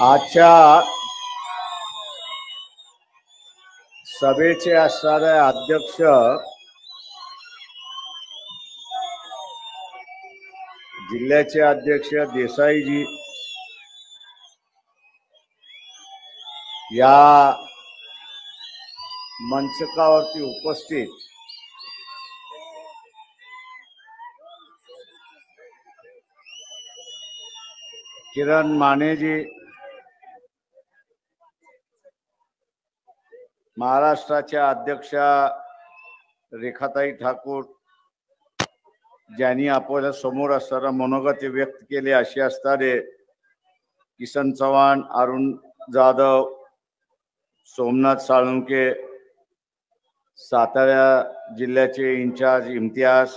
आजच्या सभेचे असणारे अध्यक्ष जिल्ह्याचे अध्यक्ष देसाईजी, या मंचकावरती उपस्थित किरण मानेजी, महाराष्ट्राच्या अध्यक्षा रेखाताई ठाकूर, ज्यांनी आपल्या समोर असणारा मनोगत व्यक्त केले असे असणारे किसन चव्हाण, अरुण जाधव, सोमनाथ साळुंके, सातारा जिल्ह्याचे इंचार्ज इम्तियाज,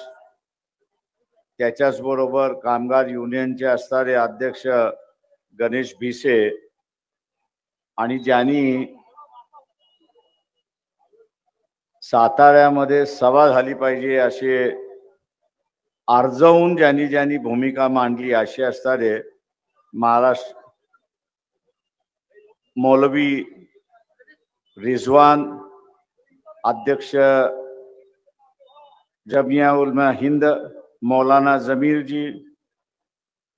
त्याच्याच बरोबर कामगार युनियनचे असणारे अध्यक्ष गणेश भिसे, आणि ज्यांनी साताऱ्यामध्ये सभा झाली पाहिजे असे अर्जवून ज्यांनी भूमिका मांडली असे असणारे महाराष्ट्र मौलवी रिजवान, अध्यक्ष जमिया उलमा हिंद मौलाना जमीरजी,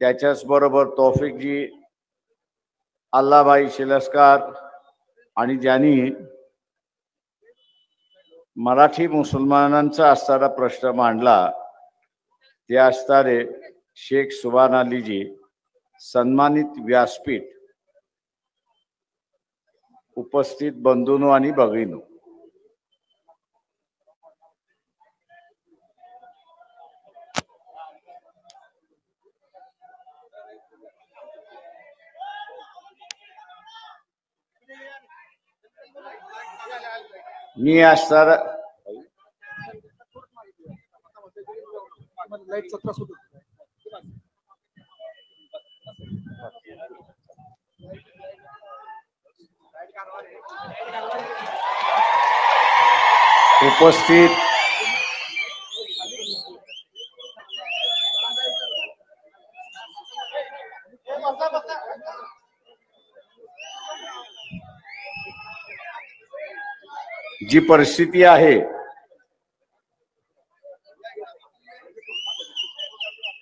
त्याच्याच बरोबर तौफिकजी, अल्लाभाई शिलस्कार, आणि ज्यांनी मराठी मुसलमानांचा असणारा प्रश्न मांडला ते असणारे शेख सुभान अलीजी, सन्मानित व्यासपीठ, उपस्थित बंधूंनो आणि भगिनींनो, मी असणार उपस्थित जी परिस्थिती आहे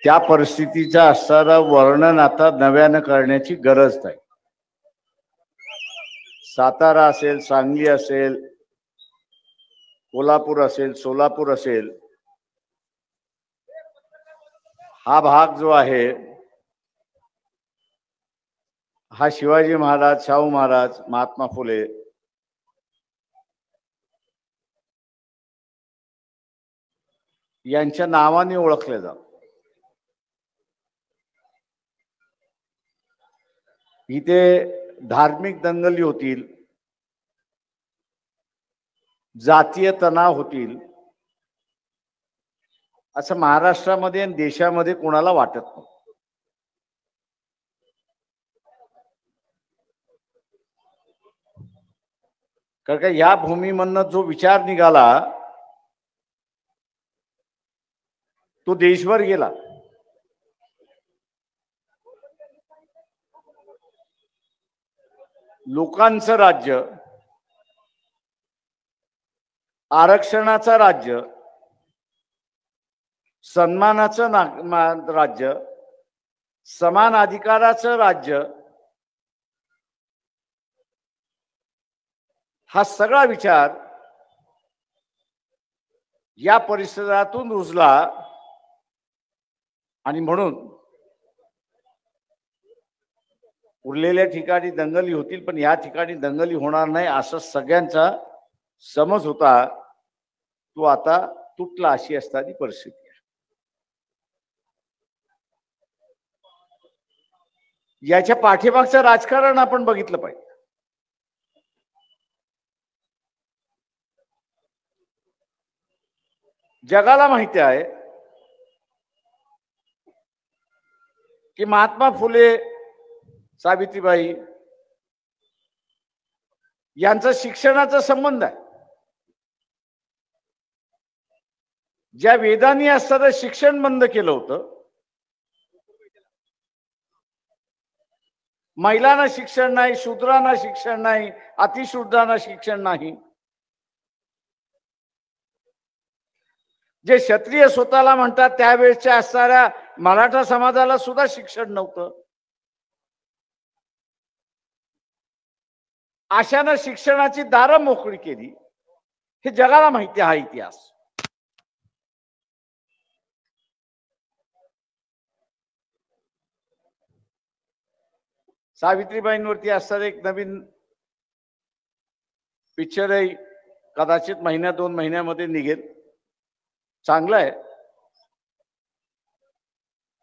त्या परिस्थितीचा असणारा वर्णन आता नव्यानं करण्याची गरज नाही. सातारा असेल, सांगली असेल, कोल्हापूर असेल, सोलापूर असेल, हा भाग जो आहे हा शिवाजी महाराज, शाहू महाराज, महात्मा फुले यांच्या नावाने ओळखले जात. इथे धार्मिक दंगली होतील, जातीय तणाव होतील असं महाराष्ट्रामध्ये आणि देशामध्ये कोणाला वाटत नाही. कारण का या भूमीमधनं जो विचार निघाला तो देशभर गेला. लोकांचं राज्य, आरक्षणाचं राज्य, सन्मानाचं राज्य, समान अधिकाराचं राज्य, हा सगळा विचार या परिसरातून रुजला. आणि म्हणून उरलेल्या ठिकाणी दंगली होतील पण या ठिकाणी दंगली होणार नाही असं सगळ्यांचा समज होता. तो आता तुटला अशी असणारी परिस्थिती आहे. याच्या पाठीमागचं राजकारण आपण बघितलं पाहिजे. जगाला माहिती आहे की महात्मा फुले, सावित्रीबाई यांचा शिक्षणाचा संबंध आहे. ज्या वेदांनी असताना शिक्षण बंद केलं होतं, महिलांना शिक्षण नाही, शूद्रांना शिक्षण नाही, अतिशूद्रांना शिक्षण नाही, जे क्षत्रिय स्वतःला म्हणतात त्यावेळेच्या असणाऱ्या मराठा समाजाला सुद्धा शिक्षण नव्हतं. अशानं शिक्षणाची दारं मोकळी केली. हे जगाला माहिती हा इतिहास. सावित्रीबाईंवरती असणारं एक नवीन पिक्चरही कदाचित महिन्या 2 महिन्यामध्ये निघेल. चांगलं आहे.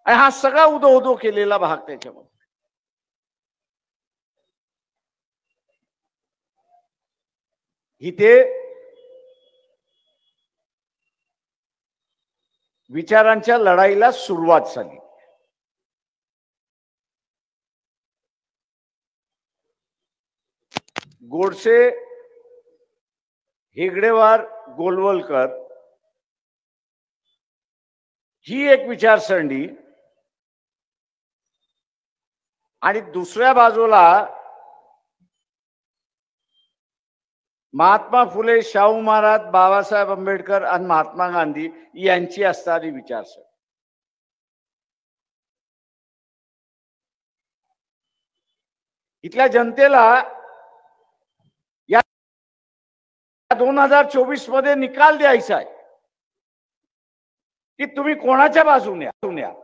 आणि हा सगळा उदो केलेला भाग त्याच्यामध्ये. इथे विचारांच्या लढाईला सुरुवात झाली. गोडसे, हेगडेवार, गोलवलकर ही एक विचारसरणी आणि दुसऱ्या बाजूला महात्मा फुले, शाहू महाराज, बाबासाहेब आंबेडकर आणि महात्मा गांधी यांची असणारी विचारसरणी. इथल्या जनतेला या 2024 मध्ये निकाल द्यायचा आहे की तुम्ही कोणाच्या बाजूने आहात.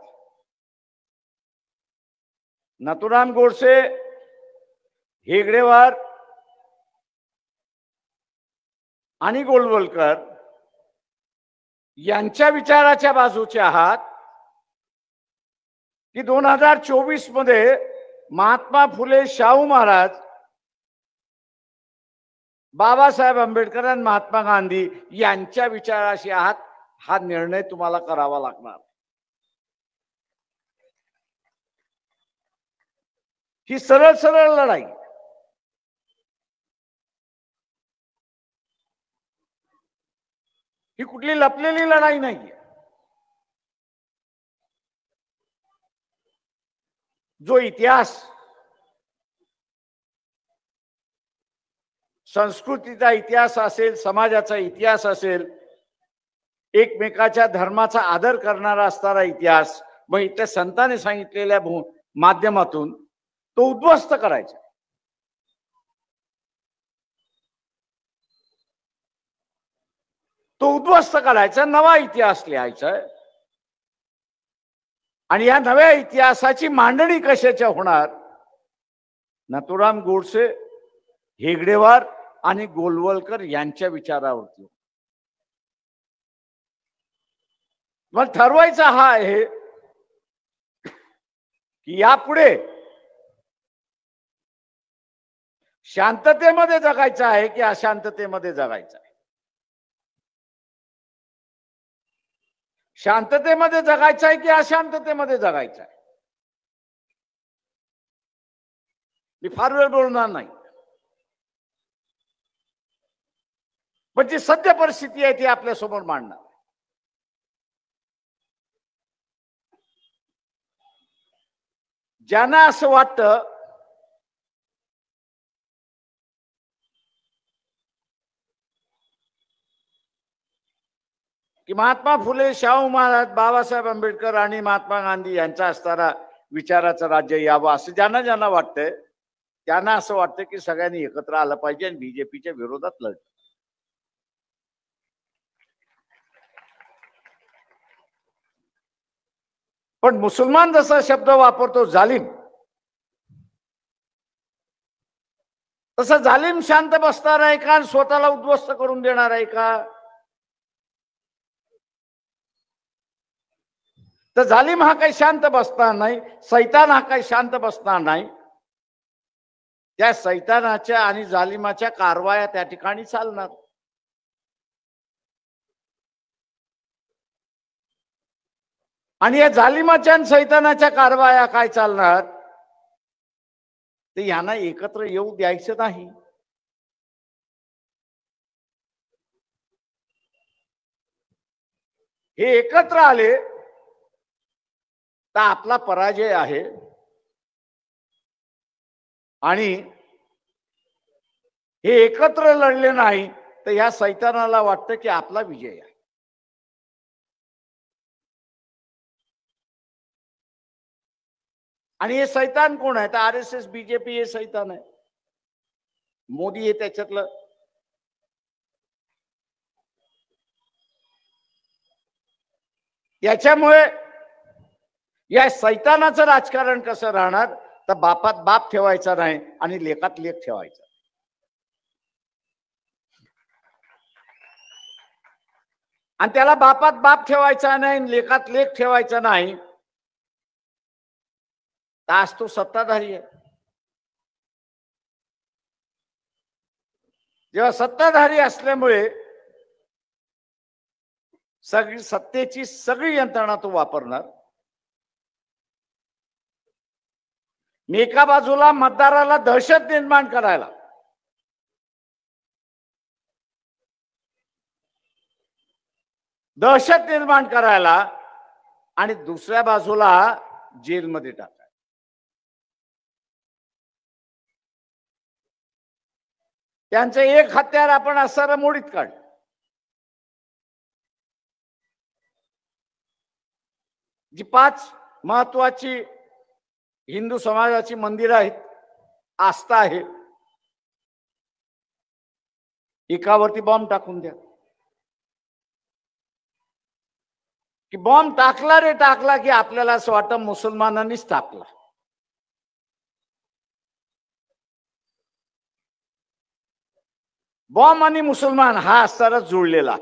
नाथूराम गोडसे, हेगडेवार आणि गोलवलकर यांच्या विचाराच्या बाजूचे आहात की 2024 मध्ये महात्मा फुले, शाहू महाराज, बाबासाहेब आंबेडकर आणि महात्मा गांधी यांच्या विचाराशी आहात. हा निर्णय तुम्हाला करावा लागणार. ही सरळ सरळ लढाई. ही कुठली लपलेली लढाई नाहीये. जो इतिहास, संस्कृतीचा इतिहास असेल, समाजाचा इतिहास असेल, एकमेकाच्या धर्माचा आदर करणारा असणारा इतिहास, मग इथल्या संतांनी सांगितलेल्या माध्यमातून तो उद्ध्वस्त करायचा. तो उद्ध्वस्त करायचा, नवा इतिहास लिहायचा. आणि या नव्या इतिहासाची मांडणी कशाच्या होणार? नाथूराम गोडसे, हेगडेवार आणि गोलवलकर यांच्या विचारावरती. मग ठरवायचा हा आहे की यापुढे शांततेमध्ये जगायचं आहे की अशांततेमध्ये जगायचं आहे. शांततेमध्ये जगायचं आहे की अशांततेमध्ये जगायचं आहे. मी फार वेळ बोलणार नाही, पण जी सद्य परिस्थिती आहे ती आपल्या समोर मांडणार. ज्यांना असं वाटतं की महात्मा फुले, शाहू महाराज, बाबासाहेब आंबेडकर आणि महात्मा गांधी यांचा असणारा विचाराचं राज्य यावं असं ज्यांना ज्यांना वाटतंय, त्यांना असं वाटतं की सगळ्यांनी एकत्र आलं पाहिजे आणि बीजेपीच्या विरोधात लढ. पण मुसलमान जसा शब्द वापरतो जालिम, तसं जालिम शांत बसणार आहे का स्वतःला उद्ध्वस्त करून देणार आहे का? तर जालिम हा काही शांत बसणार नाही, सैतान हा काही शांत बसणार नाही. त्या सैतानाच्या आणि जालिमाच्या कारवाया त्या ठिकाणी चालणार. आणि या जालिमाच्या आणि सैतानाच्या कारवाया काय चालणार? ते यांना एकत्र येऊ द्यायचं नाही. हे एकत्र आले तर आपला पराजय आहे. आणि हे एकत्र लढले नाही तर या सैतानाला वाटतं की आपला विजय आहे. आणि हे सैतान कोण आहे? तर RSS BJP हे सैतान आहे. मोदी हे त्याच्यातलं. याच्यामुळे या सैतानाचं राजकारण कसं राहणार? तर बापात बाप ठेवायचा नाही आणि लेखात लेख ठेवायचा. आणि त्याला बापात बाप ठेवायचा नाही, लेखात लेख ठेवायचा नाही, तर आज तो सत्ताधारी आहे. जेव्हा सत्ताधारी असल्यामुळे सगळी सत्तेची सगळी यंत्रणा तो वापरणार. एका बाजूला मतदाराला दहशत निर्माण करायला, आणि दुसऱ्या बाजूला जेलमध्ये टाकायला. त्यांचं एक हत्यार आपण असणारा मोडीत काढ. जी 5 महत्वाची हिंदू समाजाची मंदिरं आहेत, आस्था आहे, एकावरती बॉम्ब टाकून द्या. की बॉम्ब टाकला रे टाकला की आपल्याला असं वाटतं मुसलमानांनीच टाकला. बॉम्ब आणि मुसलमान हा असताना जुळलेला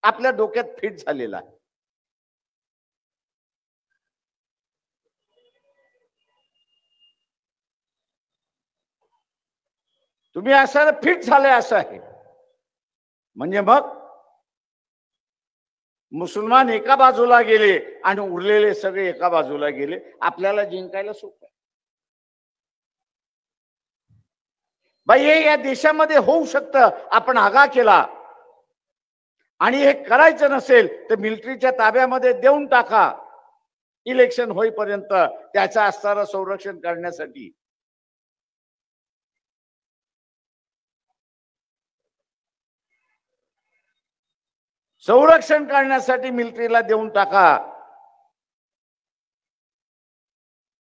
आपल्या डोक्यात फिट झालेला आहे. तुम्ही असं फिट झाले असं आहे. म्हणजे मग मुसलमान एका बाजूला गेले आणि उरलेले सगळे एका बाजूला गेले. आपल्याला जिंकायला सोपं. बाई हे या देशामध्ये होऊ शकतं. आपण आगा केला आणि हे करायचं नसेल तर मिलिटरीच्या ताब्यामध्ये देऊन टाका इलेक्शन होईपर्यंत, त्याचं असणारं संरक्षण करण्यासाठी. संरक्षण करण्यासाठी मिलिटरीला देऊन टाका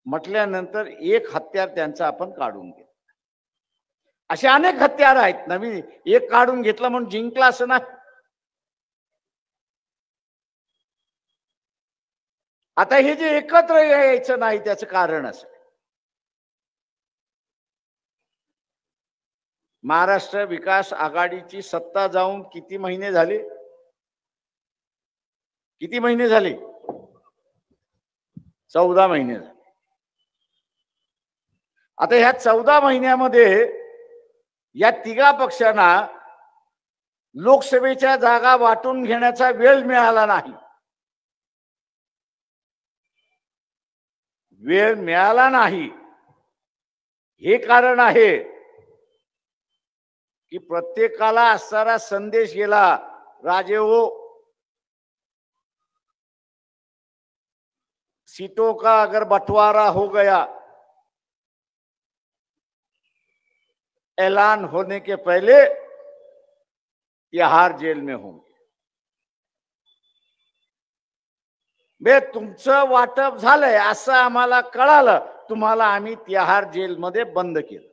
म्हटल्यानंतर एक हत्यार त्यांचं आपण काढून घेऊ. असे अनेक हत्यार आहेत. नवीन एक काढून घेतलं म्हणून जिंकला असं नाही. आता हे जे एकत्र यायचं नाही त्याचं कारण असं, महाराष्ट्र विकास आघाडीची सत्ता जाऊन किती महिने झाले? किती महिने झाले? 14 महिने झाले. आता ह्या 14 महिन्यामध्ये या तिघा पक्षांना लोकसभेच्या जागा वाटून घेण्याचा वेळ मिळाला नाही. वेळ मिळाला नाही हे कारण आहे की प्रत्येकाला असणारा संदेश गेला, राजे हो सीटों का अगर बंटवारा हो गया, ऐलान होने के पहले तिहाड़ जेल में होंगे. बे तुमचं वाटप झालंय असं आम्हाला कळालं, तुम्हाला आम्ही तिहाड़ जेल मध्ये बंद केलं.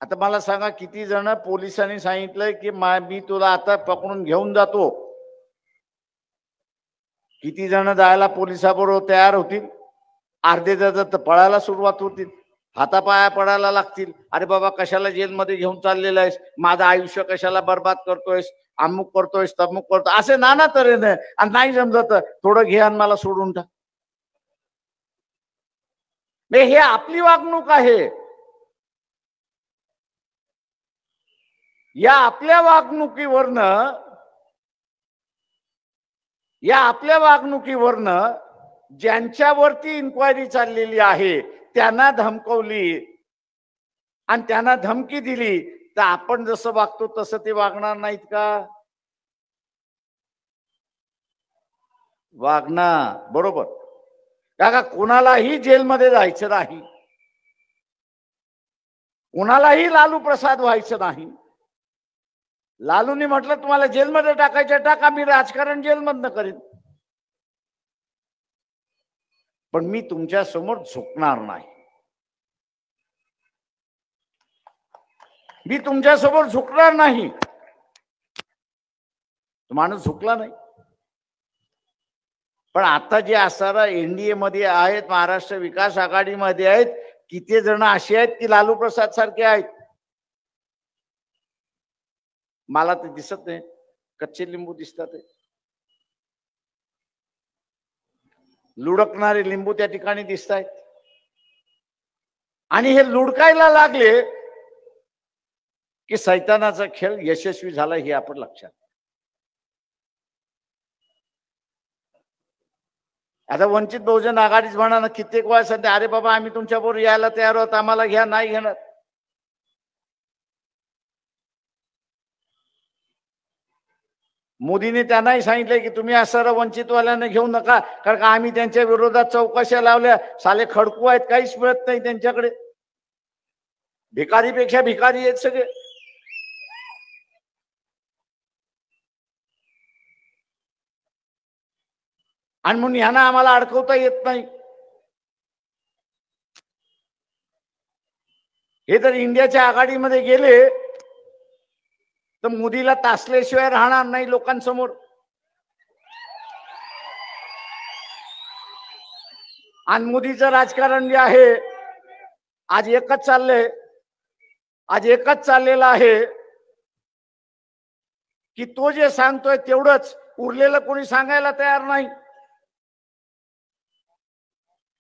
आता मला सांगा किती जण पोलिसांनी सांगितलंय की मी तुला आता पकडून घेऊन जातो? किती जण जायला पोलिसाबरोबर तयार होतील? अर्धे जण तर पळायला सुरुवात होतील, हातापाया पडायला लागतील. अरे बाबा कशाला जेलमध्ये घेऊन चाललेला आहेस, माझं आयुष्य कशाला बर्बाद करतोयस, अमुक करतोयस तमुक करतो, असे नाना तऱ्हेने. आणि नाही जमलं थोडं घे आणि मला सोडून टाक. हे आपली वागणूक आहे. या आपल्या वागणुकीवरनं ज्यांच्यावरती इन्क्वायरी चाललेली आहे त्यांना धमकवली आणि त्यांना धमकी दिली, तर आपण जसं वागतो तसं ते वागणार नाहीत का? वागणार बरोबर. का कोणालाही जेलमध्ये जायचं नाही, कोणालाही लालू प्रसाद व्हायचं नाही. लालूनी म्हटलं तुम्हाला जेलमध्ये टाकायचं टाका, मी राजकारण जेलमधनं करीन, पण मी तुमच्या समोर झुकणार नाही. मी तुमच्या समोर झुकणार नाही. माणूस झुकला नाही. पण आता जे असणारा एनडीए मध्ये आहेत, महाराष्ट्र विकास आघाडीमध्ये आहेत, किती जण असे आहेत की लालू प्रसाद सारखे आहेत. मला ते दिसत नाही, कच्चे लिंबू दिसतात, लुडकणारे लिंबू त्या ठिकाणी दिसत आहेत. आणि हे लुडकायला लागले की सैतानाचा खेळ यशस्वी झाला हे आपण लक्षात. आता वंचित बहुजन आघाडीच म्हणा ना, कित्येक वेळा सध्या अरे बाबा आम्ही तुमच्या बरोबर यायला तयार आहोत, आम्हाला घ्या, नाही घेणार. मोदीने त्यांनाही सांगितलंय की तुम्ही असं वंचितवाल्यांना घेऊ नका, कारण का आम्ही त्यांच्या विरोधात चौकशा लावल्या, साले खडकू आहेत, काहीच मिळत नाही त्यांच्याकडे, भिकारीपेक्षा भिकारी आहेत सगळे. आणि म्हणून ह्यांना आम्हाला अडकवता येत नाही. हे जर इंडियाच्या आघाडीमध्ये गेले तर मोदीला तासल्याशिवाय राहणार नाही लोकांसमोर. आणि मोदीचं राजकारण जे आहे आज एकच चाललंय, आज एकच चाललेलं आहे की तो जे सांगतोय तेवढंच, उरलेलं कोणी सांगायला तयार नाही.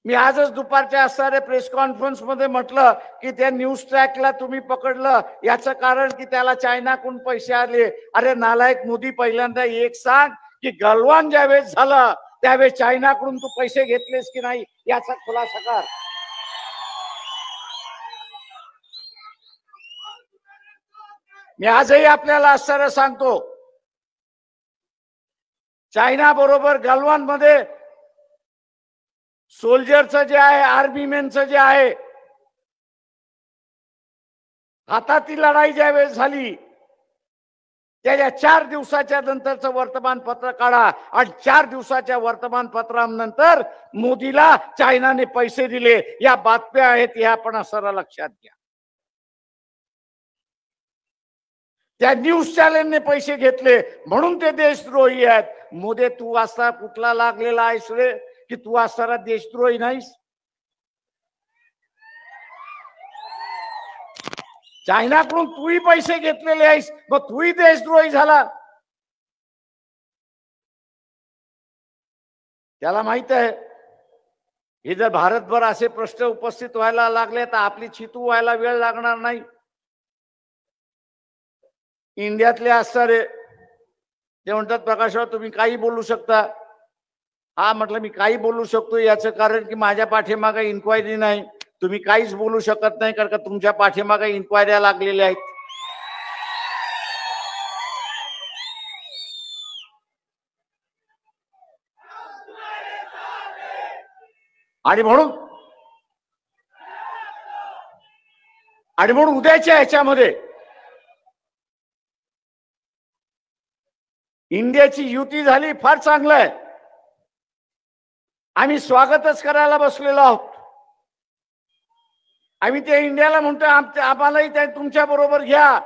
मी आजच दुपारच्या असणाऱ्या प्रेस कॉन्फरन्स मध्ये म्हटलं की त्या न्यूज ट्रॅकला तुम्ही पकडलं, याचं कारण की त्याला चायनाकडून पैसे आले. अरे नालायक मोदी, पहिल्यांदा एक सांग की गलवान ज्यावेळेस झालं त्यावेळेस चायनाकडून तू पैसे घेतलेस की नाही याचा खुलासा कर. मी आजही आपल्याला असणारं सांगतो, चायना बरोबर गलवान मध्ये सोल्जरचं जे आहे, आर्मी मॅनचं जे आहे, हातातील लढाई ज्यावेळेस झाली त्याच्या 4 दिवसाच्या नंतरचं वर्तमानपत्र काढा, आणि 4 दिवसाच्या वर्तमानपत्रानंतर मोदीला चायनाने पैसे दिले. या बातम्या आहेत, या आपण असं लक्षात घ्या. त्या न्यूज चॅनलने पैसे घेतले म्हणून ते देशद्रोही आहेत. मोदी तू असा कुठला लागलेला आहेस रे की तू असणारा देशद्रोही नाहीस? चायनाकडून तूही पैसे घेतलेले आहेस, मग तूही देशद्रोही झाला. त्याला माहित आहे हे जर भारतभर असे प्रश्न उपस्थित व्हायला लागले तर आपली चितू व्हायला वेळ लागणार नाही. इंडियातले असणारे ते म्हणतात प्रकाशराव तुम्ही काही बोलू शकता. हा म्हटलं मी काही बोलू शकतो याचं कारण की माझ्या पाठीमागे इन्क्वायरी नाही. तुम्ही काहीच बोलू शकत नाही कारण का तुमच्या पाठीमागे इन्क्वायऱ्या लागलेल्या आहेत. आणि म्हणून उद्याच्या ह्याच्यामध्ये इंडियाची युती झाली, फार चांगलं आहे. आम्ही स्वागतच करायला बसलेलो आहोत. आम्ही त्या इंडियाला म्हणतो आम्हालाही त्या तुमच्या बरोबर घ्या.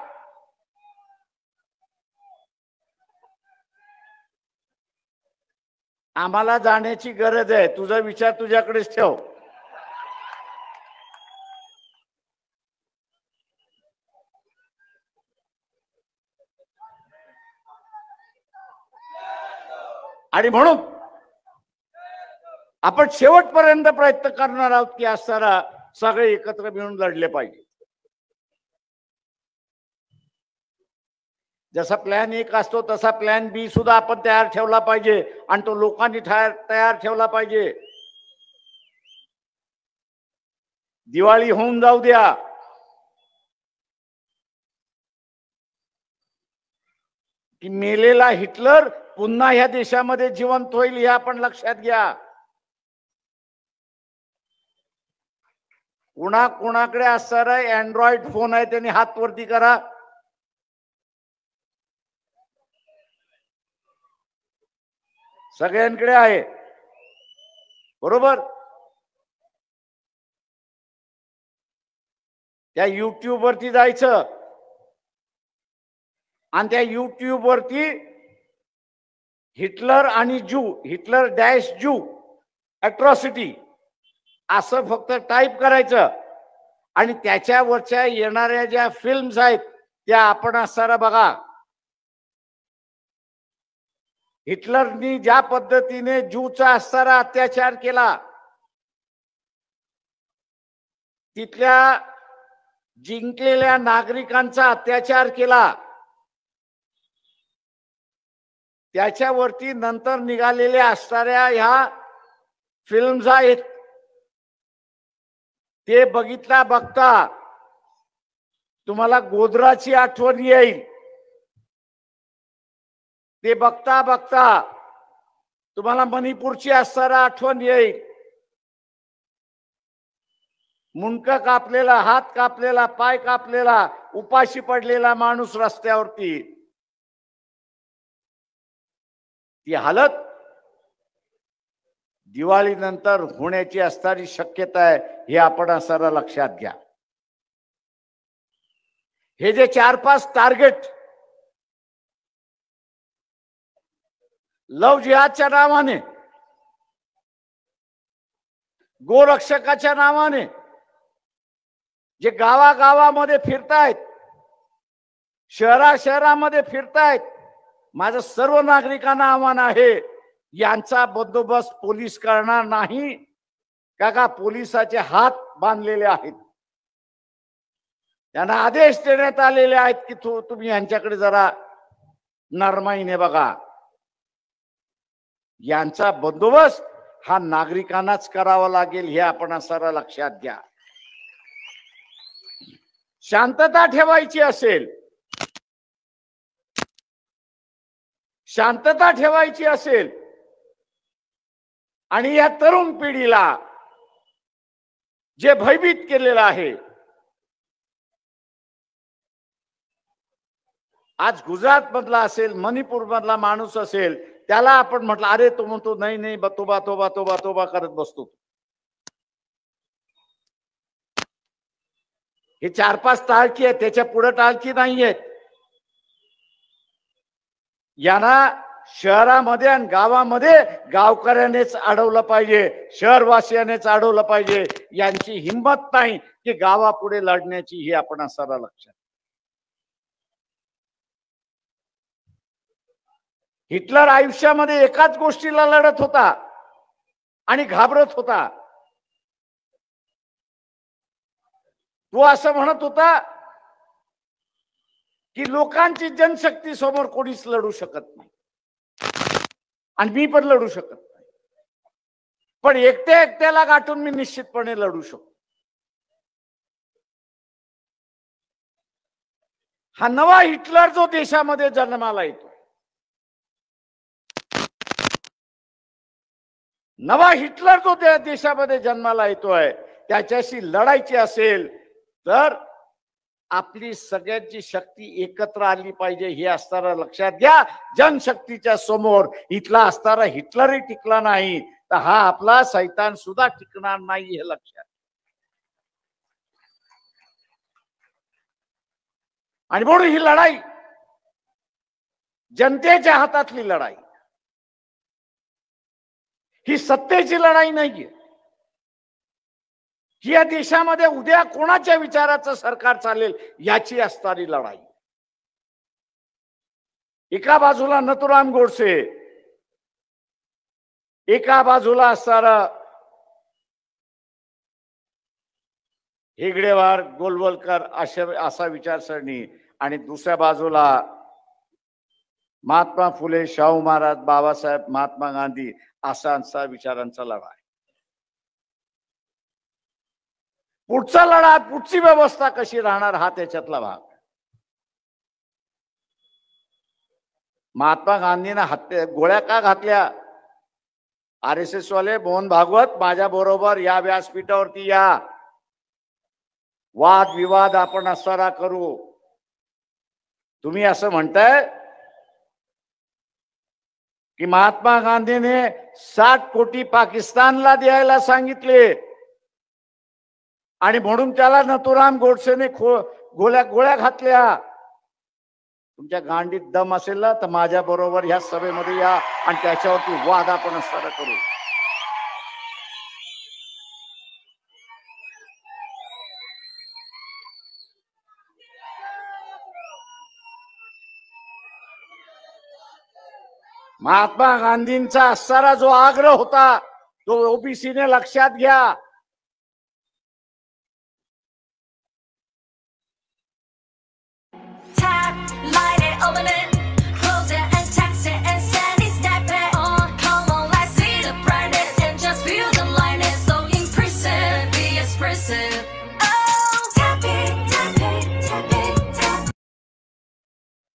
आम्हाला जाण्याची गरज आहे, तुझा विचार तुझ्याकडेच ठेव. आणि म्हणून आपण शेवटपर्यंत प्रयत्न करणार आहोत की असताना सगळे एकत्र मिळून लढले पाहिजे. जसा प्लॅन एक असतो तसा प्लॅन बी सुद्धा आपण तयार ठेवला पाहिजे आणि तो लोकांनी तयार ठेवला पाहिजे. दिवाळी होऊन जाऊ द्या, की मेलेला हिटलर पुन्हा ह्या देशामध्ये जिवंत होईल हे आपण लक्षात घ्या. कुणाकडे असणारा अँड्रॉइड फोन आहे त्यांनी हात वरती करा. सगळ्यांकडे आहे, बरोबर. त्या युट्यूब वरती जायचं आणि त्या युट्यूब वरती हिटलर आणि जू, हिटलर डॅश जू अॅट्रॉसिटी असं फक्त टाईप करायचं आणि त्याच्यावरच्या येणाऱ्या ज्या फिल्म्स आहेत त्या आपण असणारा बघा. हिटलरनी ज्या पद्धतीने ज्यूचा असणारा अत्याचार केला, तिथल्या जिंकलेल्या नागरिकांचा अत्याचार केला, त्याच्यावरती नंतर निघालेल्या असणाऱ्या ह्या फिल्म्स आहेत. ते बघितला बघता तुम्हाला गोधराची आठवण येईल. ते बघता बघता तुम्हाला मणिपूरची असणारा आठवण येईल. मुंडकं कापलेला, हात कापलेला, पाय कापलेला, उपाशी पडलेला माणूस रस्त्यावरती, ती हालत दिवाळीनंतर होण्याची असणारी शक्यता आहे हे आपण असणारा लक्षात घ्या. हे जे 4-5 टार्गेट लव जिहादच्या नावाने, गोरक्षकाच्या नावाने जे गावागावामध्ये फिरतायत, शहरामध्ये फिरतायत, माझं सर्व नागरिकांना आव्हान आहे, यांचा बंदोबस्त पोलीस करणार नाही. का पोलिसाचे हात बांधलेले आहेत. त्यांना आदेश देण्यात आलेले आहेत की तुम्ही यांच्याकडे जरा नरमाईने बघा. यांचा बंदोबस्त हा नागरिकांनाच करावा लागेल हे आपण असं लक्षात घ्या. शांतता ठेवायची असेल, शांतता ठेवायची असेल आणि या तरुण पिढीला जे भयभीत केलेलं आहे, आज गुजरात मधला असेल, मणिपूर मधला माणूस असेल, त्याला आपण म्हटलं अरे तो म्हणतो नाही नाही तोबा तोबा तोबा तोबा करत बसतो. हे 4-5 टाळकी आहेत, त्याच्या पुढे टाळकी नाही आहेत. यांना शहरामध्ये आणि गावामध्ये गावकऱ्यानेच अडवलं पाहिजे, शहरवासियानेच अडवलं पाहिजे. यांची हिंमत नाही की गावापुढे लढण्याची, हे आपण असं लक्षात. हिटलर आयुष्यामध्ये एकाच गोष्टीला लढत होता आणि घाबरत होता. तो असं म्हणत होता की लोकांची जनशक्ती समोर कोणीच लढू शकत नाही आणि मी पण लढू शकत नाही, पण एकट्याला गाठून मी निश्चितपणे लढू शकतो. हा नवा हिटलर जो देशामध्ये जन्माला येतो, नवा हिटलर जो देशामध्ये जन्माला येतोय, त्याच्याशी लढायची असेल तर आपली सगळ्यांची शक्ती एकत्र आली पाहिजे हे असताना लक्षात घ्या. जनशक्तीच्या समोर इथला असताना हिटलरही टिकला नाही तर हा आपला सैतान सुद्धा टिकणार नाही हे लक्षात. आणि म्हणून ही लढाई जनतेच्या हातातली लढाई, ही सत्तेची लढाई नाहीये. ही या देशामध्ये उद्या कोणाच्या विचाराचं सरकार चालेल याची असणारी लढाई. एका बाजूला नथुराम गोडसे, एका बाजूला असणारा हेगडेवार, गोलवलकर असा विचारसरणी, आणि दुसऱ्या बाजूला महात्मा फुले, शाहू महाराज, बाबासाहेब, महात्मा गांधी असा विचारांचा लढा आहे. पुढचा लढा, पुढची व्यवस्था कशी राहणार हा त्याच्यातला भाग. महात्मा गांधींना गोळ्या का घातल्या? RSS वाले मोहन भागवत माझ्या बरोबर या व्यासपीठावरती या. वाद विवाद आपण असणारा करू. तुम्ही असं म्हणताय की महात्मा गांधीने 60 कोटी पाकिस्तानला द्यायला सांगितले आणि म्हणून त्याला नथुराम गोडसेने गोळ्या घातल्या. तुमच्या गांडीत दम असेल ना तर माझ्या बरोबर ह्या सभेमध्ये या आणि त्याच्यावरती वाद आपण असणारा करू. महात्मा गांधींचा असणारा जो आग्रह होता तो ओबीसीने लक्षात घ्या.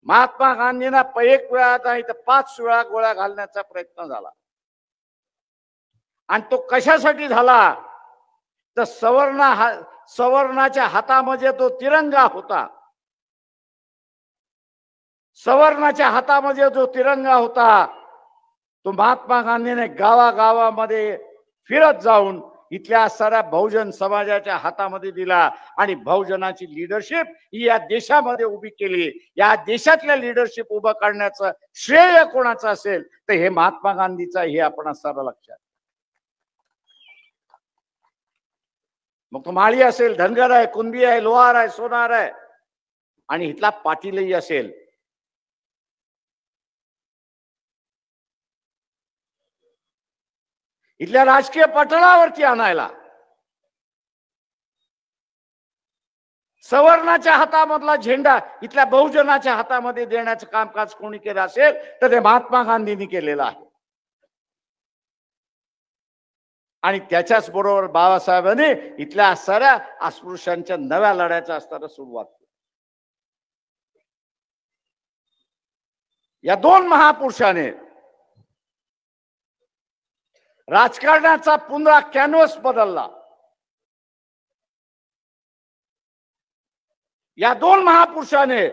महात्मा गांधींना एक वेळा नाही तर 5 वेळा गोळ्या घालण्याचा प्रयत्न झाला आणि तो कशासाठी झाला तर सवर्णाच्या हातामध्ये तो तिरंगा होता. सवर्णाच्या हातामध्ये जो तिरंगा होता तो महात्मा गांधीने गावागावामध्ये फिरत जाऊन इथल्या साऱ्या बहुजन समाजाच्या हातामध्ये दिला आणि बहुजनाची लीडरशिप ही या देशामध्ये उभी केली. या देशातल्या लीडरशिप उभं करण्याचं श्रेय कोणाचं असेल तर हे महात्मा गांधीचं, हे आपण सारं लक्षात. मग तो माळी असेल, धनगर आहे, कुणबी आहे, लोहार आहे, सोनार आहे आणि इथला पाटीलही असेल. इथल्या राजकीय पटलावरती आणायला सवर्णाच्या हातामधला झेंडा इथल्या बहुजनाच्या हातामध्ये देण्याचं कामकाज कोणी केलं असेल तर ते महात्मा गांधींनी केलेलं आहे. आणि त्याच्याच बरोबर बाबासाहेबांनी इथल्या साऱ्या अस्पृश्यांच्या नव्या लढ्याचा असताना सुरुवात केली. या 2 महापुरुषाने राजकारणाचा पुन्हा कॅनव्हास बदलला. या 2 महापुरुषाने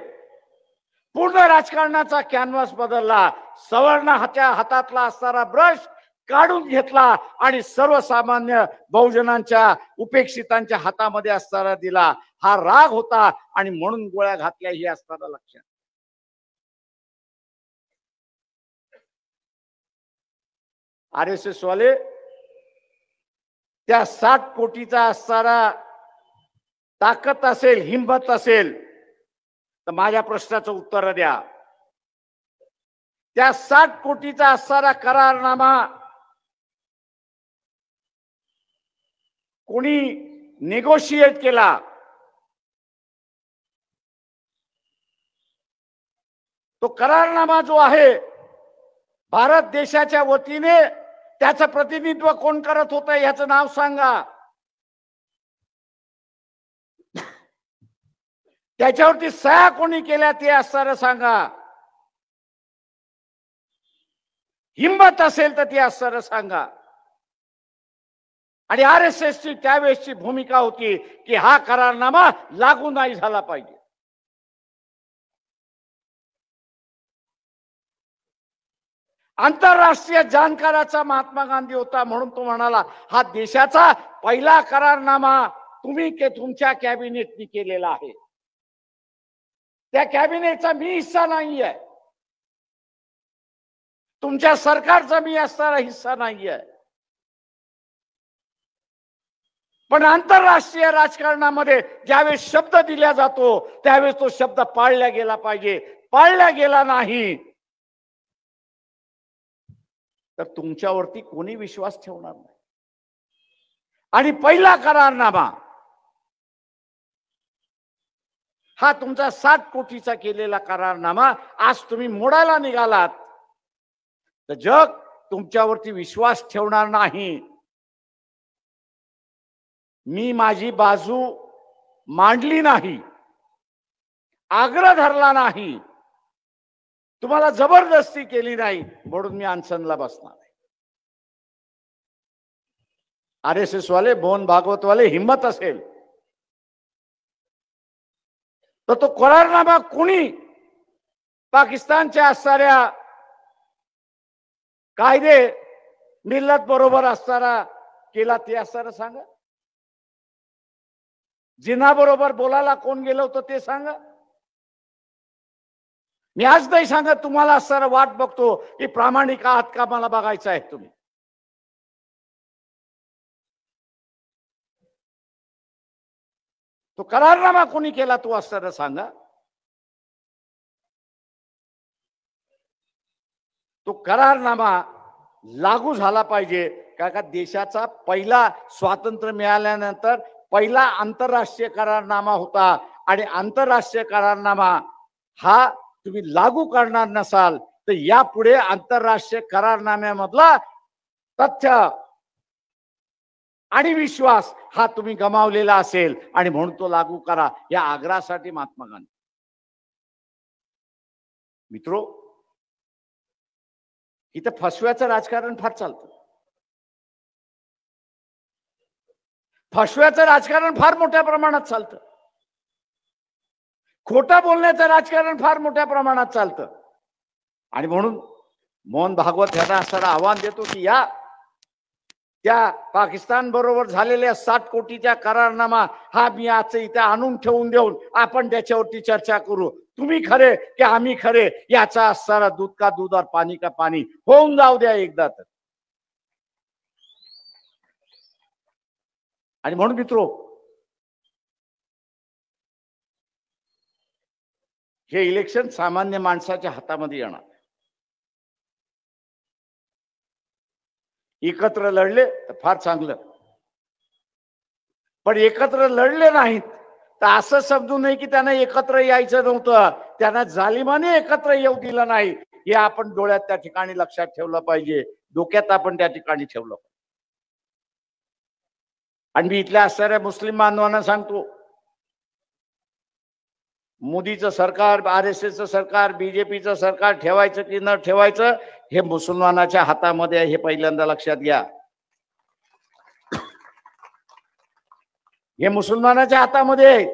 पूर्ण राजकारणाचा कॅनव्हास बदलला. सवर्णाच्या हातातला असणारा ब्रश काढून घेतला आणि सर्वसामान्य बहुजनांच्या उपेक्षितांच्या हातामध्ये असणारा दिला. हा राग होता आणि म्हणून गोळ्या घातल्या ही असणारा लक्षात. RSS वाले त्या 60 कोटीचा असणारा ताकद असेल, हिंमत असेल तर माझ्या प्रश्नाचं उत्तर द्या. त्या 60 कोटीचा असणारा करारनामा कोणी नेगोशिएट केला? तो करारनामा जो आहे भारत देशाच्या वतीने त्याचं प्रतिनिधित्व कोण करत होतं याचं नाव सांगा. त्याच्यावरती सह्या कोणी केल्या ते असणारं सांगा. हिंमत असेल तर ते असणारं सांगा. आणि RSS ची त्यावेळेसची भूमिका होती की हा करारनामा लागू नाही झाला पाहिजे. आंतरराष्ट्रीय जाणकाराचा महात्मा गांधी होता म्हणून तो म्हणाला हा देशाचा पहिला करारनामा तुमच्या कॅबिनेटने केलेला आहे. त्या कॅबिनेटचा मी हिस्सा नाहीये, तुमच्या सरकारचा मी असणारा हिस्सा नाहीये. पण आंतरराष्ट्रीय राजकारणामध्ये ज्यावेळेस शब्द दिला जातो त्यावेळेस तो शब्द पाळला गेला पाहिजे. पाळला गेला नाही तर तुमच्यावरती कोणी विश्वास ठेवणार नाही. आणि पहिला करारनामा हा तुमचा 60 कोटीचा केलेला करारनामा आज तुम्ही मोडायला निघालात तर जग तुमच्यावरती विश्वास ठेवणार नाही. मी माझी बाजू मांडली नाही, आग्रह धरला नाही, तुम्हाला जबरदस्ती केली नाही म्हणून मी अनशनला बसणार आहे. RSS वाले, मोहन भागवत वाले हिम्मत असेल तर तो करारनामा कोणी पाकिस्तानच्या असणाऱ्या कायदे मिल्लत बरोबर असताना केला ते असताना सांगा. जिना बरोबर बोलायला कोण गेलं होतं ते सांगा. मी आज नाही सांगत, तुम्हाला असताना वाट बघतो की प्रामाणिक आहात का मला बघायचं आहे. तुम्ही तो करारनामा कोणी केला तो असताना सांगा. तो करारनामा लागू झाला पाहिजे. का देशाचा पहिला स्वातंत्र्य मिळाल्यानंतर पहिला आंतरराष्ट्रीय करारनामा होता आणि आंतरराष्ट्रीय करारनामा हा तुम्ही लागू करणार नसाल तर यापुढे आंतरराष्ट्रीय करारनाम्यामधला तथ्य आणि विश्वास हा तुम्ही गमावलेला असेल आणि म्हणून तो लागू करा या आग्रहासाठी महात्मा गांधी. मित्रो, इथं फसव्याचं राजकारण फार चालतं. फसव्याचं राजकारण फार मोठ्या प्रमाणात चालतं. खोटं बोलण्याचं राजकारण फार मोठ्या प्रमाणात चालतं. आणि म्हणून मोहन भागवत यांना असं आव्हान देतो की या त्या पाकिस्तान बरोबर झालेल्या 60 कोटीच्या करारनामा हा मी आज इथे आणून ठेवून देऊन आपण त्याच्यावरती चर्चा करू. तुम्ही खरे की आम्ही खरे याचा असणारा दूध का दूध और पाणी का पाणी होऊन जाऊ द्या एकदा तर. आणि म्हणून मित्रो, हे इलेक्शन सामान्य माणसाच्या हातामध्ये येणार. एकत्र लढले तर फार चांगलं, पण एकत्र लढले नाहीत तर असं समजू नये की त्यांना एकत्र यायचं नव्हतं. त्यांना जालिमाने एकत्र येऊ दिलं नाही हे आपण डोळ्यात त्या ठिकाणी लक्षात ठेवलं पाहिजे, डोक्यात आपण त्या ठिकाणी ठेवलं. आणि मी इथल्या असणाऱ्या मुस्लिम बांधवांना सांगतो, मोदीचं सरकार, RSSचं सरकार, बीजेपीचं सरकार ठेवायचं की न ठेवायचं हे मुसलमानाच्या हातामध्ये आहे, हे पहिल्यांदा लक्षात घ्या. हे मुसलमानाच्या हातामध्ये आहे.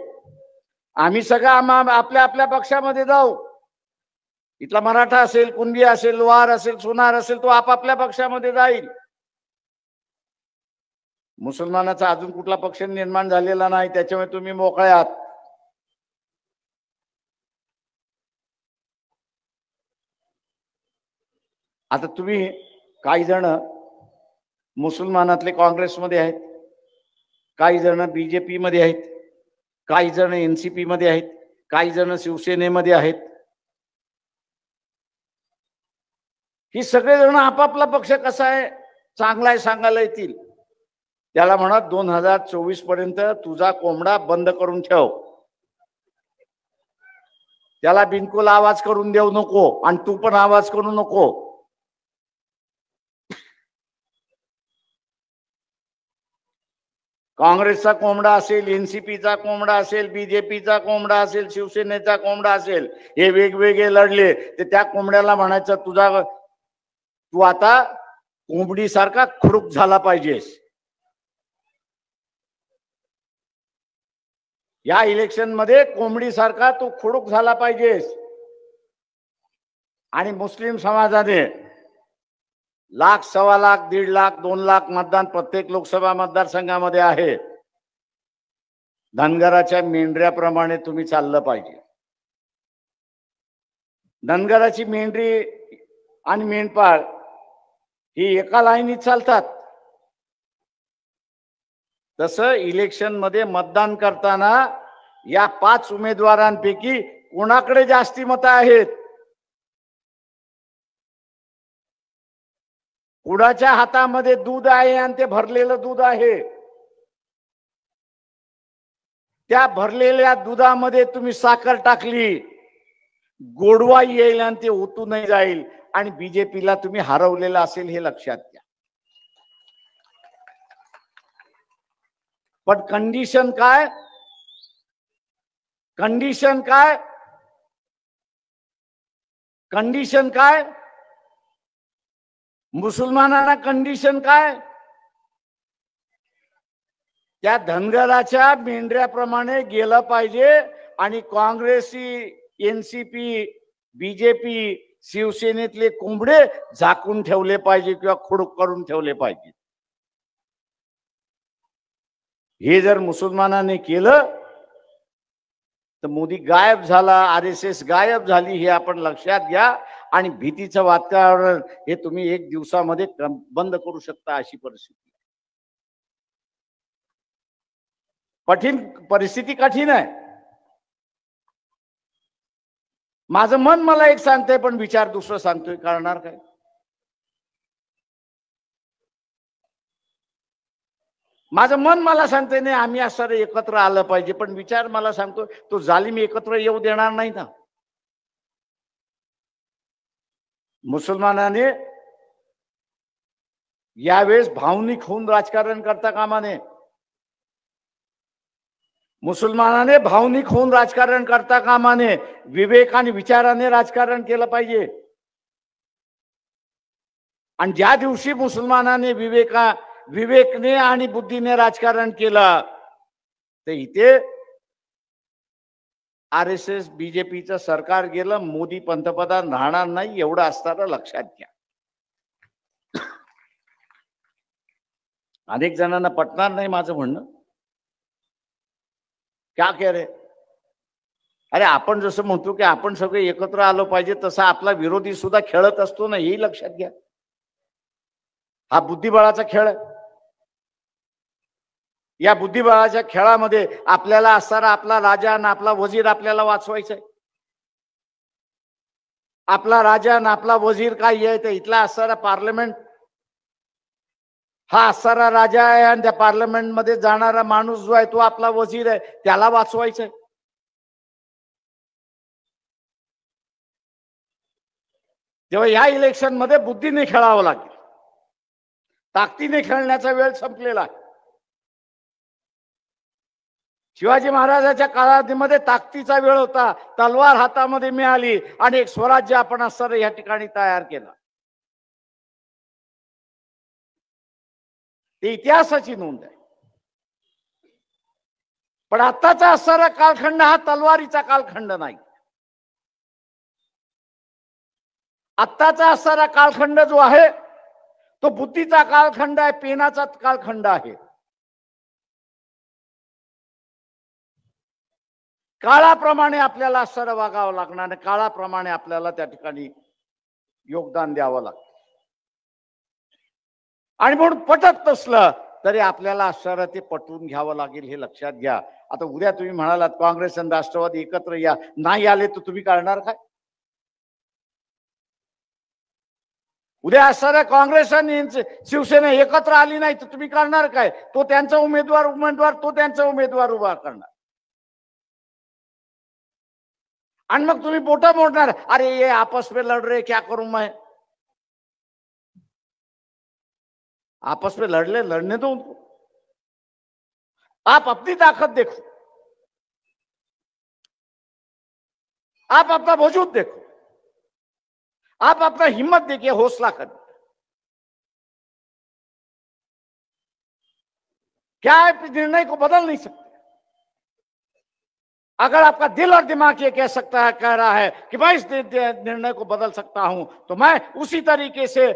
आम्ही सगळं आपल्या आपल्या पक्षामध्ये जाऊ. इथला मराठा असेल, कुणबी असेल, लोहार असेल, सोनार असेल, तो आपापल्या पक्षामध्ये जाईल. मुसलमानाचा अजून कुठला पक्ष निर्माण झालेला नाही, त्याच्यामुळे तुम्ही मोकळे आहात. आता तुम्ही काही जण मुसलमानातले काँग्रेसमध्ये आहेत, काही जण बीजेपी मध्ये आहेत, काही जण NCP मध्ये आहेत, काही जण शिवसेनेमध्ये आहेत. ही सगळे जण आपापला पक्ष कसा आहे चांगला आहे सांगायला येतील. त्याला म्हणा 2024 पर्यंत तुझा कोंबडा बंद करून ठेव, त्याला बिनकुल आवाज करून देऊ नको आणि तू पण आवाज करू नको. काँग्रेसचा कोंबडा असेल, NCPचा कोंबडा असेल, बीजेपीचा कोंबडा असेल, शिवसेनेचा कोंबडा असेल, हे वेगवेगळे लढले तर त्या कोंबड्याला म्हणायचं तू आता कोंबडीसारखा खुडूक झाला पाहिजेस. या इलेक्शन मध्ये कोंबडीसारखा तू खुडूक झाला पाहिजेस. आणि मुस्लिम समाजाने 1,00,000, 1,25,000, 1,50,000, 2,00,000 मतदान प्रत्येक लोकसभा मतदारसंघामध्ये आहे. धनगराच्या मेंढऱ्याप्रमाणे तुम्ही चाललं पाहिजे. धनगराची मेंढरी आणि मेंढपाळ ही एका लाईनीत चालतात. तसं इलेक्शन मध्ये मतदान करताना या 5 उमेदवारांपैकी कोणाकडे जास्ती मतं आहेत, कुणाच्या हातामध्ये दूध आहे आणि ते भरलेलं दूध आहे, त्या भरलेल्या दुधामध्ये तुम्ही साखर टाकली, गोडवा येईल आणि ते ओतू नाही जाईल आणि बीजेपीला तुम्ही हरवलेलं असेल हे लक्षात घ्या. पण कंडिशन काय? कंडिशन काय? कंडिशन काय? मुसलमानांना कंडिशन काय? त्या धनगराच्या मेंढऱ्याप्रमाणे गेलं पाहिजे आणि काँग्रेसी, एनसीपी, बीजेपी, शिवसेनेतले कोंबडे झाकून ठेवले पाहिजे किंवा खुडूक करून ठेवले पाहिजे. हे जर मुसलमानांनी केलं तर मोदी गायब झाला, RSS गायब झाली, हे आपण लक्षात घ्या. आणि भीतीचं वातावरण हे तुम्ही एक दिवसामध्ये बंद करू शकता, अशी परिस्थिती. परिस्थिती कठीण आहे. माझं मन मला एक सांगतंय पण विचार दुसरं सांगतोय. करणार काय? माझं मन मला सांगतंय नाही आम्ही असं एकत्र आलं पाहिजे, पण विचार मला सांगतो तो जालिम एकत्र येऊ देणार नाही ना. मुसलमानाने यावेळेस भावनिक होऊन राजकारण करता कामा नये. मुसलमानाने भावनिक होऊन राजकारण करता कामा नये. विवेक आणि विचाराने राजकारण केलं पाहिजे. आणि ज्या दिवशी मुसलमानाने विवेकने आणि बुद्धीने राजकारण केलं तर इथे RSS बीजेपीचं सरकार गेलं, मोदी पंतप्रधान राहणार नाही, एवढं असताना लक्षात घ्या. अनेक जणांना पटणार नाही माझं म्हणणं. क्या कह रहे? अरे आपण जसं म्हणतो की आपण सगळे एकत्र आलो पाहिजे, तसा आपला विरोधी सुद्धा खेळत असतो ना, हेही लक्षात घ्या. हा बुद्धिबळाचा खेळ आहे. या बुद्धिबळाच्या खेळामध्ये आपल्याला असणारा आपला राजा आणि आपला वजीर आपल्याला वाचवायचा आहे. आपला राजा आणि आपला वजीर काय आहे, तर इथला असणारा पार्लमेंट हा असणारा राजा आहे आणि त्या पार्लमेंट मध्ये जाणारा माणूस जो आहे तो आपला वजीर आहे, त्याला वाचवायचा आहे. तेव्हा या इलेक्शन मध्ये बुद्धीने खेळावं लागेल. ताकदीने खेळण्याचा वेळ संपलेला आहे. शिवाजी महाराजांच्या काळामध्ये ताकदीचा वेळ होता, तलवार हातामध्ये मिळाली आणि एक स्वराज्य आपण असणारं या ठिकाणी तयार केलं. ते इतिहासाची नोंद आहे. पण आताचा असणारा कालखंड हा तलवारीचा कालखंड नाही. आत्ताचा असणारा कालखंड जो आहे तो बुद्धीचा कालखंड आहे, पेनाचा कालखंड आहे. काळाप्रमाणे आपल्याला असणारं वागावं लागणार आणि काळाप्रमाणे आपल्याला त्या ठिकाणी योगदान द्यावं लागतं. आणि म्हणून पटत नसलं तरी आपल्याला असणारं ते पटवून घ्यावं लागेल, हे लक्षात घ्या. आता उद्या तुम्ही म्हणालात काँग्रेस आणि राष्ट्रवादी एकत्र या, नाही आले तर तुम्ही करणार काय? उद्या असणाऱ्या काँग्रेस आणि शिवसेना एकत्र आली नाही तर तुम्ही करणार काय? तो त्यांचा उमेदवार तो त्यांचा उमेदवार उभा करणार आणि मग तुम्ही बोटा मोडणार. अरे ये आपस में लड़ रहे, क्या करूं मैं? आपस में लड़ने दो उनको. आप अपनी ताकत देखो, आप अपना वजूद देखो, आप अपना हिम्मत देखिए, हौसला करिए. क्या आप निर्णय को बदल नहीं सकते? अगर आपका दिल और दिमाग ये कह रहा है कि मैं इस निर्णय को बदल सकता हूं, तो मैं उसी तरीके से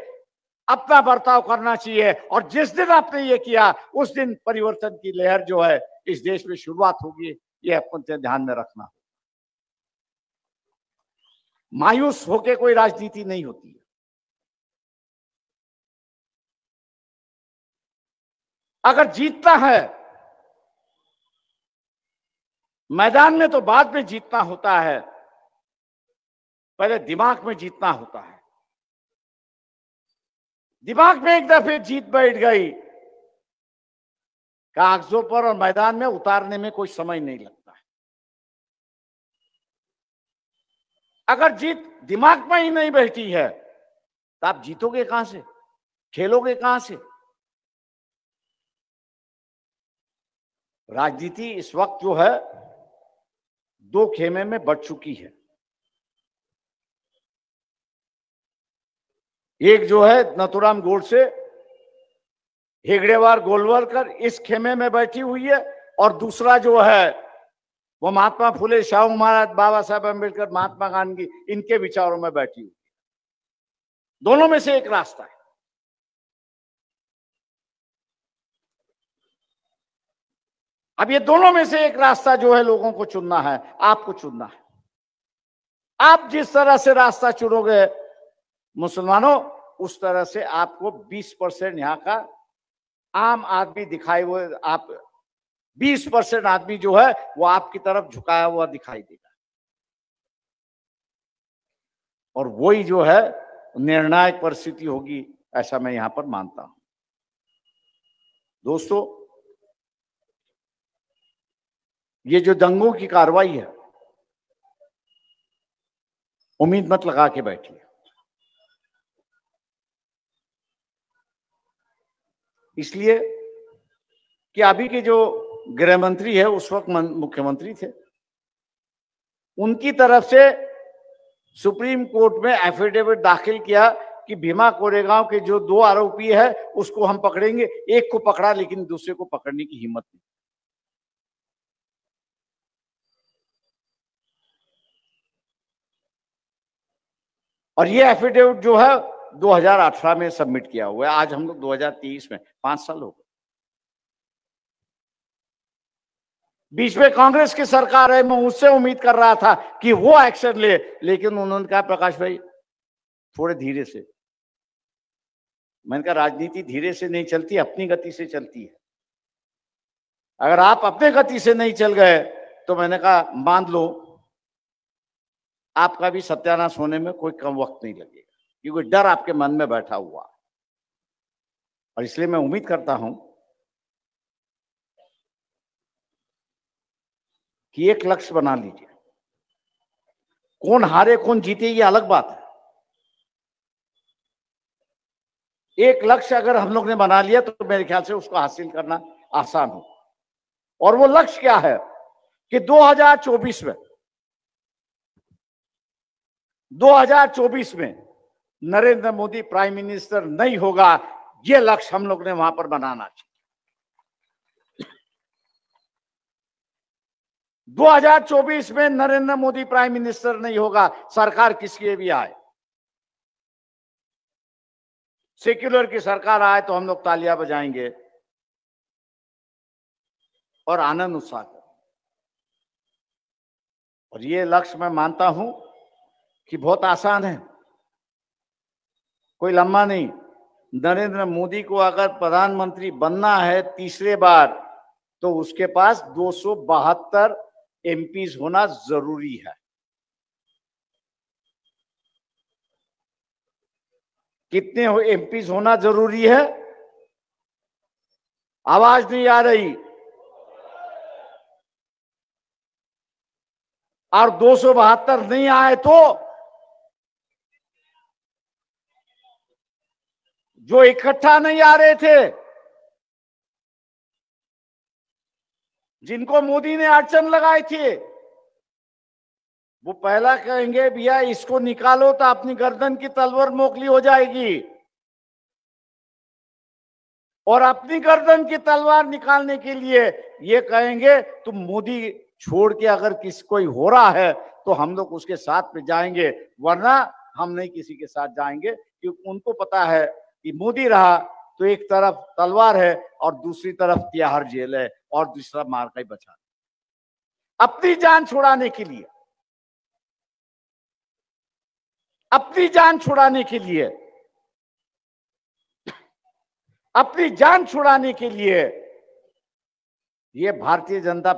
अपना बर्ताव करना चाहिए. और जिस दिन आपने ये किया उस दिन परिवर्तन की लहर जो है इस देश में शुरुआत होगी. ये अपन ध्यान में रखना. मायूस होके कोई राजनीति नहीं होती है. अगर जीतना है मैदान में तो बाद में जीतना होता है, पहले दिमाग में जीतना होता है. दिमाग में एक दफे जीत बैठ गई, कागजों पर और मैदान में उतारने में कोई समय नहीं लगता है. अगर जीत दिमाग में ही नहीं बैठी है तो आप जीतोगे कहां से, खेलोगे कहां से? राजनीति इस वक्त जो है दो खेमे में बट चुकी है. एक जो है नथुराम गोडसे, हेगड़ेवार गोलवलकर इस खेमे में बैठी हुई है, और दूसरा जो है वो महात्मा फुले, शाहू महाराज, बाबा साहब अम्बेडकर, महात्मा गांधी, इनके विचारों में बैठी हुई। दोनों में से एक रास्ता है। अब ये दोनों में से एक रास्ता जो है लोगों को चुनना है, आपको चुनना है। आप जिस तरह से रास्ता चुनोगे मुसलमानों, उस तरह से आपको 20% यहाँ का आम आदमी दिखाई हुए, आप 20% आदमी जो है वो आपकी तरफ झुकाया हुआ दिखाई देगा, और वही जो है निर्णायक परिस्थिति होगी, ऐसा मैं यहां पर मानता हूं। दोस्तों, ये जो दंगों की कार्रवाई है, उम्मीद मत लगा के बैठिए। इसलिए कि अभी के जो गृह मंत्री है, उस वक्त मुख्यमंत्री थे, उनकी तरफ से सुप्रीम कोर्ट में एफिडेविट दाखिल किया कि भीमा कोरेगांव के जो 2 आरोपी है उसको हम पकड़ेंगे। एक को पकड़ा, लेकिन दूसरे को पकड़ने की हिम्मत नहीं। और ये एफिडेविट जो है 2018 में सबमिट किया हुआ है। आज हम लोग 2023 में, 5 साल हो गए। बीच में कांग्रेस की सरकार है, मैं उससे उम्मीद कर रहा था कि वो एक्शन ले, लेकिन उन्होंने कहा प्रकाश भाई थोड़े धीरे से। मैंने कहा राजनीति धीरे से नहीं चलती, अपनी गति से चलती है। अगर आप अपने गति से नहीं चल गए तो मैंने कहा मान लो आपका भी सत्यानाश होने में कोई कम वक्त नहीं लगेगा, क्योंकि डर आपके मन में बैठा हुआ। और इसलिए मैं उम्मीद करता हूं कि एक लक्ष्य बना लीजिए। कौन हारे कौन जीते ये अलग बात है। एक लक्ष्य अगर हम लोग ने बना लिया तो मेरे ख्याल से उसको हासिल करना आसान हो। और वो लक्ष्य क्या है कि 2024 में नरेंद्र मोदी प्राइम मिनिस्टर नहीं होगा, ये लक्ष्य हम लोग ने वहां पर बनाना चाहिए। 2024 में नरेंद्र मोदी प्राइम मिनिस्टर नहीं होगा, सरकार किसकी भी आए, सेक्युलर की सरकार आए तो हम लोग तालियां बजाएंगे और आनंद उत्साह करेंगे। और ये लक्ष्य मैं मानता हूं कि बहुत आसान है, कोई लंबा नहीं। नरेंद्र मोदी को अगर प्रधानमंत्री बनना है तीसरे बार, तो उसके पास 272 एमपीज होना जरूरी है। कितने एमपीज होना जरूरी है? आवाज नहीं आ रही। और 272 नहीं आए तो जो इकट्ठा नहीं आ रहे थे, जिनको मोदी ने अड़चन लगाई थी, वो पहला कहेंगे भैया इसको निकालो तो अपनी गर्दन की तलवार मोकली हो जाएगी। और अपनी गर्दन की तलवार निकालने के लिए ये कहेंगे तुम मोदी छोड़ के अगर किसी कोई हो रहा है तो हम लोग उसके साथ में जाएंगे, वरना हम नहीं किसी के साथ जाएंगे। क्योंकि उनको पता है कि मोदी रहा तो एक तरफ तलवार है और दूसरी तरफ तिहाड़ जेल है और दूसरा मार का ही बचा। अपनी जान छुड़ाने के लिए, अपनी जान छुड़ाने के लिए, अपनी जान छुड़ाने के लिए ये भारतीय जनता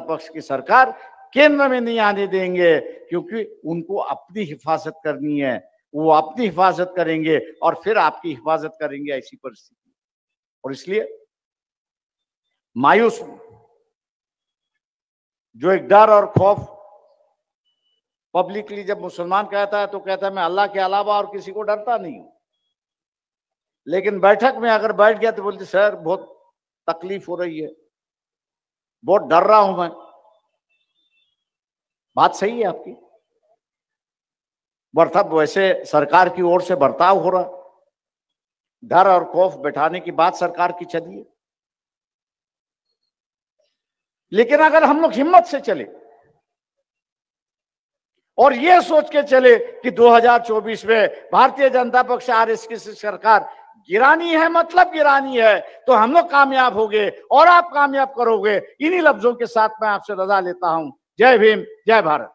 पक्ष की सरकार केंद्र में नहीं आने देंगे, क्योंकि उनको अपनी हिफाजत करनी है। वो अपनी हिफाजत करेंगे और फिर आपकी हिफाजत करेंगे, ऐसी परिस्थिति। और इसलिए मायूस जो एक डर और खौफ पब्लिकली जब मुसलमान कहता है तो कहता है मैं अल्लाह के अलावा और किसी को डरता नहीं हूं, लेकिन बैठक में अगर बैठ गया तो बोलते सर बहुत तकलीफ हो रही है, बहुत डर रहा हूं मैं। बात सही है आपकी, बर्ताव वैसे सरकार की ओर से बर्ताव हो रहा, डर और खौफ बैठाने की बात सरकार की चली है। लेकिन अगर हम लोग हिम्मत से चले और ये सोच के चले कि 2024 में भारतीय जनता पक्ष आरएसएस की सरकार गिरानी है, मतलब गिरानी है, तो हम लोग कामयाब होंगे और आप कामयाब करोगे। इन्हीं लफ्जों के साथ मैं आपसे रजा लेता हूं। जय भीम, जय भारत।